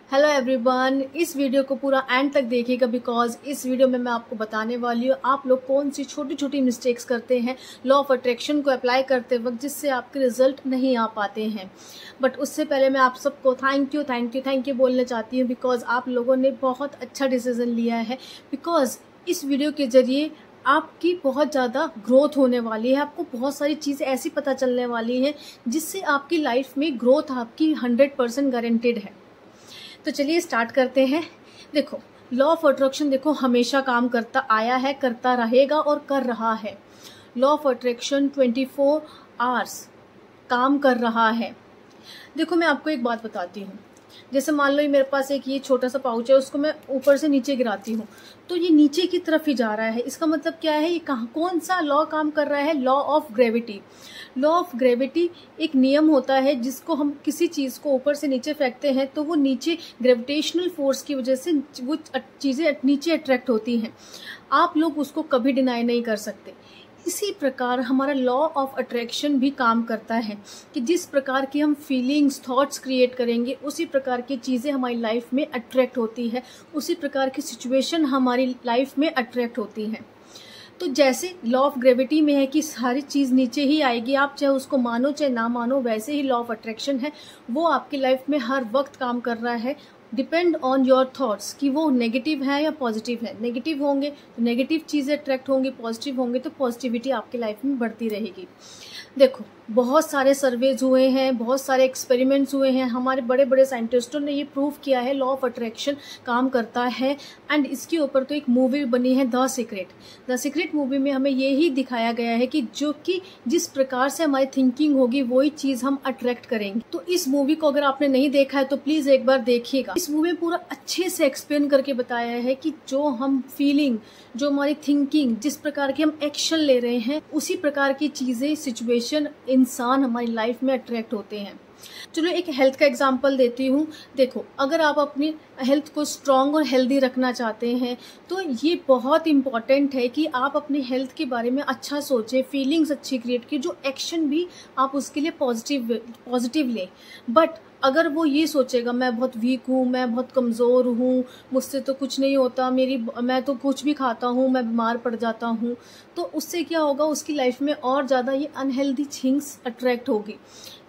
Hello everyone, इस video को पूरा एंड तक देखिएगा बिकॉज इस वीडियो में मैं आपको बताने वाली हूँ आप लोग कौन सी छोटी छोटी मिस्टेक्स करते हैं लॉ ऑफ अट्रैक्शन को अप्लाई करते वक्त जिससे आपके रिजल्ट नहीं आ पाते हैं। बट उससे पहले मैं आप सबको थैंक यू बोलना चाहती हूँ बिकॉज आप लोगों ने बहुत अच्छा डिसीजन लिया है। बिकॉज इस वीडियो के जरिए आपकी बहुत ज़्यादा ग्रोथ होने वाली है, आपको बहुत सारी चीज़ें ऐसी पता चलने वाली हैं जिससे आपकी लाइफ में ग्रोथ आपकी 100% गारंटेड है। तो चलिए स्टार्ट करते हैं। देखो, लॉ ऑफ अट्रैक्शन देखो हमेशा काम करता आया है, करता रहेगा और कर रहा है। लॉ ऑफ अट्रैक्शन 24 आवर्स काम कर रहा है। देखो मैं आपको एक बात बताती हूँ, जैसे मान लो मेरे पास एक ये छोटा सा पाउच है, उसको मैं ऊपर से नीचे गिराती हूँ तो ये नीचे की तरफ ही जा रहा है। इसका मतलब क्या है, ये कौन सा लॉ काम कर रहा है? Law of gravity. Law of gravity एक नियम होता है जिसको हम किसी चीज़ को ऊपर से नीचे फेंकते हैं तो वो नीचे ग्रेविटेशनल फोर्स की वजह से वो चीज़ें नीचे अट्रैक्ट होती हैं। आप लोग उसको कभी डिनाई नहीं कर सकते। इसी प्रकार हमारा लॉ ऑफ अट्रैक्शन भी काम करता है कि जिस प्रकार की हम फीलिंग्स थॉट्स क्रिएट करेंगे उसी प्रकार की चीज़ें हमारी लाइफ में अट्रैक्ट होती है, उसी प्रकार की सिचुएशन हमारी लाइफ में अट्रैक्ट होती हैं। तो जैसे लॉ ऑफ ग्रेविटी में है कि सारी चीज़ नीचे ही आएगी, आप चाहे उसको मानो चाहे ना मानो, वैसे ही लॉ ऑफ अट्रैक्शन है, वो आपकी लाइफ में हर वक्त काम कर रहा है। डिपेंड ऑन योर थॉट्स कि वो नेगेटिव है या पॉजिटिव है। नेगेटिव होंगे तो नेगेटिव चीज़ें अट्रैक्ट होंगी, पॉजिटिव होंगे तो पॉजिटिविटी आपकी लाइफ में बढ़ती रहेगी। देखो बहुत सारे सर्वेज हुए हैं, बहुत सारे एक्सपेरिमेंट्स हुए हैं, हमारे बड़े बड़े साइंटिस्टों ने ये प्रूव किया है लॉ ऑफ अट्रैक्शन काम करता है। एंड इसके ऊपर तो एक मूवी बनी है the secret. The secret movie में हमें यही दिखाया गया है कि जो कि जिस प्रकार से हमारी थिंकिंग होगी वही चीज़ हम अट्रैक्ट करेंगे। तो इस मूवी को अगर आपने नहीं देखा है तो प्लीज़ एक बार देखिएगा। इस मूवी में पूरा अच्छे से एक्सप्लेन करके बताया है कि जो हम फीलिंग, जो हमारी थिंकिंग, जिस प्रकार के हम एक्शन ले रहे हैं उसी प्रकार की चीज़ें, सिचुएशन, इंसान हमारी लाइफ में अट्रैक्ट होते हैं। चलो एक हेल्थ का एग्जांपल देती हूँ। देखो अगर आप अपनी हेल्थ को स्ट्रांग और हेल्दी रखना चाहते हैं तो ये बहुत इंपॉर्टेंट है कि आप अपनी हेल्थ के बारे में अच्छा सोचें, फीलिंग्स अच्छी क्रिएट की, जो एक्शन भी आप उसके लिए पॉजिटिव लें। बट अगर वो ये सोचेगा मैं बहुत वीक हूँ, मैं बहुत कमज़ोर हूँ, मुझसे तो कुछ नहीं होता, मैं तो कुछ भी खाता हूँ मैं बीमार पड़ जाता हूँ, तो उससे क्या होगा, उसकी लाइफ में और ज़्यादा ये अनहेल्दी थिंग्स अट्रैक्ट होगी।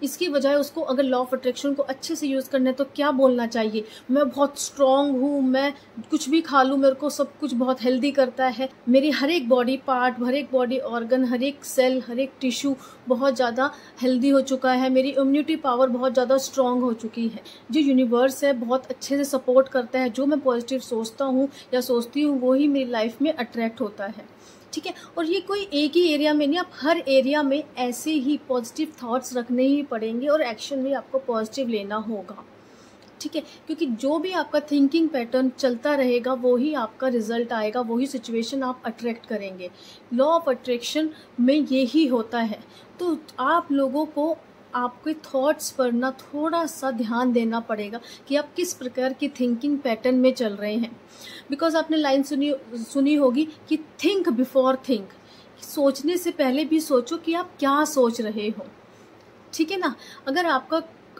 इसकी बजाय उसको अगर लॉ ऑफ अट्रैक्शन को अच्छे से यूज़ करना है तो क्या बोलना चाहिए, मैं बहुत स्ट्रांग हूँ, मैं कुछ भी खा लूँ मेरे को सब कुछ बहुत हेल्दी करता है, मेरी हर एक बॉडी पार्ट, हर एक बॉडी ऑर्गन, हर एक सेल, हर एक टिश्यू बहुत ज़्यादा हेल्दी हो चुका है, मेरी इम्यूनिटी पावर बहुत ज़्यादा स्ट्रांग हो चुकी है, जो यूनिवर्स है बहुत अच्छे से सपोर्ट करता है, जो मैं पॉजिटिव सोचता हूँ या सोचती हूँ वही मेरी लाइफ में अट्रैक्ट होता है। ठीक है, और ये कोई एक ही एरिया में नहीं, आप हर एरिया में ऐसे ही पॉजिटिव थॉट्स रखने ही पड़ेंगे और एक्शन भी आपको पॉजिटिव लेना होगा। ठीक है, क्योंकि जो भी आपका थिंकिंग पैटर्न चलता रहेगा वही आपका रिजल्ट आएगा, वही सिचुएशन आप अट्रैक्ट करेंगे। लॉ ऑफ अट्रैक्शन में यही होता है। तो आप लोगों को आपके थॉट्स पर ना थोड़ा सा ध्यान देना पड़ेगा कि आप किस प्रकार की थिंकिंग पैटर्न में चल रहे हैं। बिकॉज आपने लाइन सुनी होगी कि थिंक बिफोर थिंक, सोचने से पहले भी सोचो कि आप क्या सोच रहे हो। ठीक है ना, अगर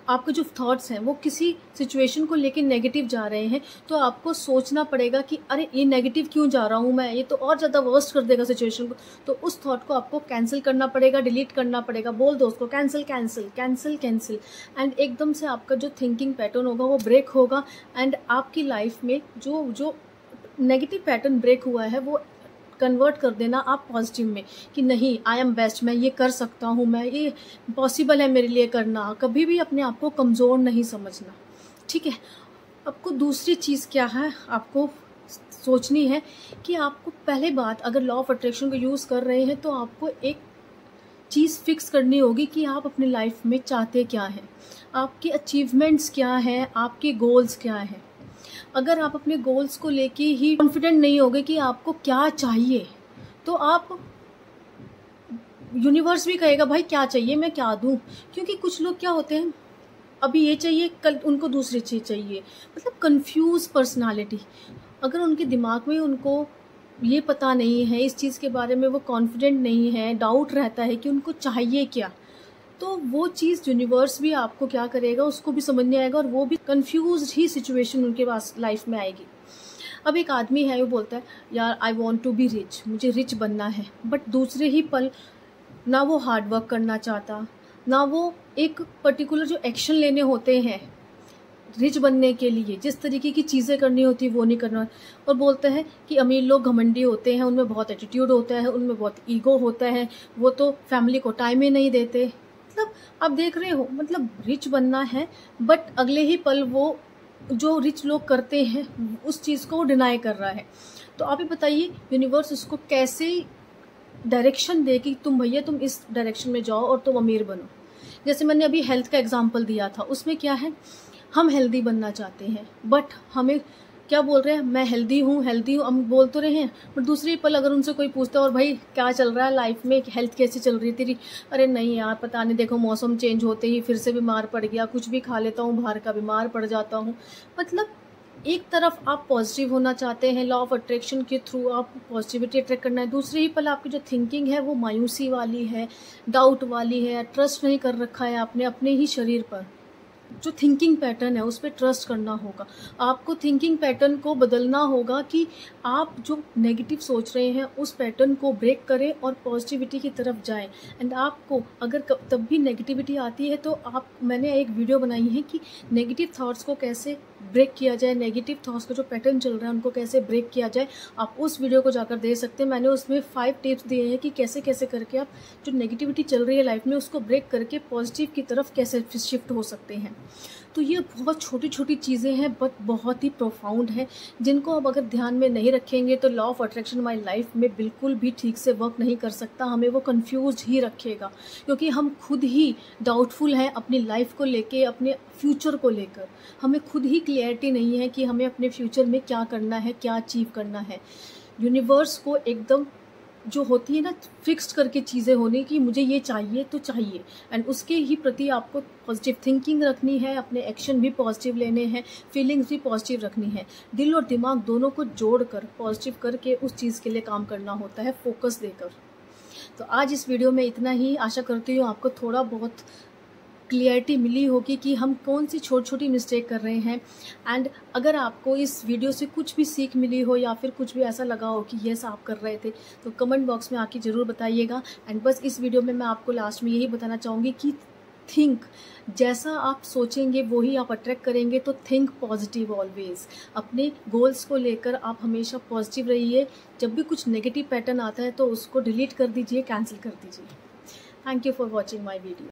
आपके जो थॉट्स हैं वो किसी सिचुएशन को लेकर नेगेटिव जा रहे हैं तो आपको सोचना पड़ेगा कि अरे ये नेगेटिव क्यों जा रहा हूँ मैं, ये तो और ज़्यादा वर्स्ट कर देगा सिचुएशन को। तो उस थॉट को आपको कैंसिल करना पड़ेगा, डिलीट करना पड़ेगा, बोल दो उसको cancel cancel cancel cancel. And एकदम से आपका जो थिंकिंग पैटर्न होगा वो ब्रेक होगा एंड आपकी लाइफ में जो नेगेटिव पैटर्न ब्रेक हुआ है वो कन्वर्ट कर देना आप पॉजिटिव में कि नहीं, आई एम बेस्ट, मैं ये कर सकता हूँ, मैं ये पॉसिबल है मेरे लिए करना। कभी भी अपने आप को कमज़ोर नहीं समझना। ठीक है, आपको दूसरी चीज़ क्या है आपको सोचनी है कि आपको पहले बात, अगर लॉ ऑफ अट्रैक्शन को यूज़ कर रहे हैं तो आपको एक चीज़ फिक्स करनी होगी कि आप अपनी लाइफ में चाहते क्या हैं, आपके अचीवमेंट्स क्या हैं, आपके गोल्स क्या हैं। अगर आप अपने गोल्स को लेके ही कॉन्फिडेंट नहीं होगे कि आपको क्या चाहिए तो आप, यूनिवर्स भी कहेगा भाई क्या चाहिए मैं क्या दूं। क्योंकि कुछ लोग क्या होते हैं, अभी ये चाहिए कल उनको दूसरी चीज़ चाहिए, मतलब कंफ्यूज पर्सनालिटी। अगर उनके दिमाग में उनको ये पता नहीं है, इस चीज़ के बारे में वो कॉन्फिडेंट नहीं है, डाउट रहता है कि उनको चाहिए क्या, तो वो चीज़ यूनिवर्स भी आपको क्या करेगा, उसको भी समझ नहीं आएगा और वो भी कंफ्यूज ही सिचुएशन उनके पास लाइफ में आएगी। अब एक आदमी है, वो बोलता है यार I want to be rich, मुझे रिच बनना है, बट दूसरे ही पल ना वो हार्ड वर्क करना चाहता, ना वो एक पर्टिकुलर जो एक्शन लेने होते हैं रिच बनने के लिए, जिस तरीके की चीज़ें करनी होती है वो नहीं करना, और बोलते हैं कि अमीर लोग घमंडी होते हैं, उनमें बहुत एटीट्यूड होता है, उनमें बहुत ईगो होता है, वो तो फैमिली को टाइम ही नहीं देते। मतलब आप देख रहे हो, मतलब रिच बनना है बट अगले ही पल वो जो रिच लोग करते हैं उस चीज़ को वो डिनाई कर रहा है। तो आप ही बताइए यूनिवर्स उसको कैसे डायरेक्शन दे कि तुम भैया तुम इस डायरेक्शन में जाओ और तुम अमीर बनो। जैसे मैंने अभी हेल्थ का एग्जांपल दिया था, उसमें क्या है, हम हेल्दी बनना चाहते हैं बट हमें क्या बोल रहे हैं, मैं हेल्दी हूँ हम बोल तो रहे हैं, बट दूसरी पल अगर उनसे कोई पूछता है और भाई क्या चल रहा है लाइफ में, हेल्थ कैसी चल रही है तेरी, अरे नहीं यार पता नहीं, देखो मौसम चेंज होते ही फिर से बीमार पड़ गया, कुछ भी खा लेता हूँ बाहर का बीमार पड़ जाता हूँ। मतलब एक तरफ आप पॉजिटिव होना चाहते हैं, लॉ ऑफ अट्रैक्शन के थ्रू आप पॉजिटिविटी अट्रैक्ट करना है, दूसरे ही पल आपकी जो थिंकिंग है वो मायूसी वाली है, डाउट वाली है, ट्रस्ट नहीं कर रखा है आपने अपने ही शरीर पर। जो थिंकिंग पैटर्न है उस पर ट्रस्ट करना होगा, आपको थिंकिंग पैटर्न को बदलना होगा कि आप जो नेगेटिव सोच रहे हैं उस पैटर्न को ब्रेक करें और पॉजिटिविटी की तरफ जाएं। एंड आपको अगर तब भी नेगेटिविटी आती है तो मैंने एक वीडियो बनाई है कि नेगेटिव थॉट्स को कैसे ब्रेक किया जाए, नेगेटिव थॉट्स का जो पैटर्न चल रहा है उनको कैसे ब्रेक किया जाए। आप उस वीडियो को जाकर देख सकते हैं, मैंने उसमें 5 टिप्स दिए हैं कि कैसे कैसे करके आप जो नेगेटिविटी चल रही है लाइफ में उसको ब्रेक करके पॉजिटिव की तरफ कैसे शिफ्ट हो सकते हैं। तो ये बहुत छोटी छोटी चीज़ें हैं बट बहुत ही प्रोफाउंड है, जिनको अब अगर ध्यान में नहीं रखेंगे तो लॉ ऑफ अट्रैक्शन हमारी लाइफ में बिल्कुल भी ठीक से वर्क नहीं कर सकता, हमें वो कंफ्यूज ही रखेगा, क्योंकि हम खुद ही डाउटफुल हैं अपनी लाइफ को लेके, अपने फ्यूचर को लेकर। हमें खुद ही क्लियरिटी नहीं है कि हमें अपने फ्यूचर में क्या करना है, क्या अचीव करना है। यूनिवर्स को एकदम जो होती है ना फिक्स्ड करके चीज़ें होने की, मुझे ये चाहिए तो चाहिए, एंड उसके ही प्रति आपको पॉजिटिव थिंकिंग रखनी है, अपने एक्शन भी पॉजिटिव लेने हैं, फीलिंग्स भी पॉजिटिव रखनी है, दिल और दिमाग दोनों को जोड़कर पॉजिटिव करके उस चीज़ के लिए काम करना होता है, फोकस देकर। तो आज इस वीडियो में इतना ही, आशा करती हूँ आपको थोड़ा बहुत क्लियरिटी मिली होगी कि हम कौन सी छोटी छोटी मिस्टेक कर रहे हैं। एंड अगर आपको इस वीडियो से कुछ भी सीख मिली हो या फिर कुछ भी ऐसा लगा हो कि यस आप कर रहे थे, तो कमेंट बॉक्स में आके ज़रूर बताइएगा। एंड बस इस वीडियो में मैं आपको लास्ट में यही बताना चाहूँगी कि थिंक, जैसा आप सोचेंगे वही आप अट्रैक्ट करेंगे, तो थिंक पॉजिटिव ऑलवेज। अपने गोल्स को लेकर आप हमेशा पॉजिटिव रहिए, जब भी कुछ नेगेटिव पैटर्न आता है तो उसको डिलीट कर दीजिए, कैंसिल कर दीजिए। Thank you for watching my video.